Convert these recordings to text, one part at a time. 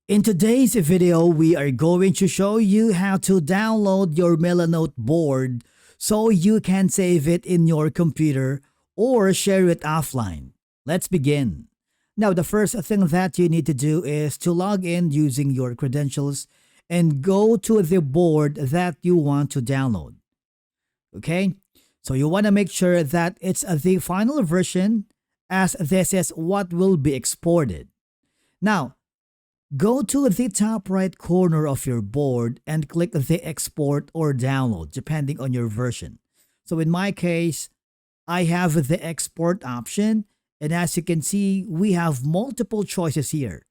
In today's video, we are going to show you how to download your MILANOTE board so you can save it in your computer or share it offline. Let's begin. Now, the first thing that you need to do is to log in using your credentials and go to the board that you want to download. Okay? So you want to make sure that it's the final version, as this is what will be exported. Now, go to the top right corner of your board and click the export or download depending on your version. So in my case, I have the export option, and as you can see, we have multiple choices here.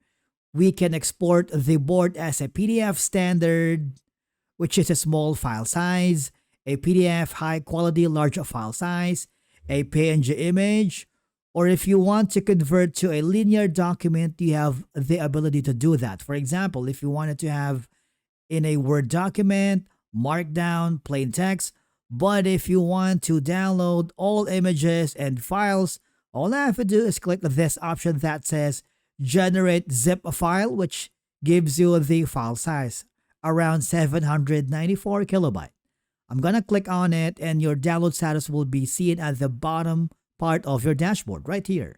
We can export the board as a PDF standard, which is a small file size, a PDF high quality large file size, a PNG image, or if you want to convert to a linear document, you have the ability to do that. For example, if you wanted to have in a Word document, Markdown, plain text, but if you want to download all images and files, all I have to do is click this option that says Generate Zip File, which gives you the file size, around 794 kilobyte. I'm gonna click on it and your download status will be seen at the bottom part of your dashboard right here.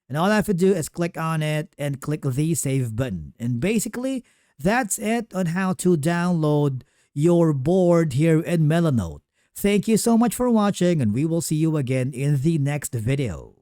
And all I have to do is click on it and click the save button. And basically, that's it on how to download your board here in MILANOTE. Thank you so much for watching, and we will see you again in the next video.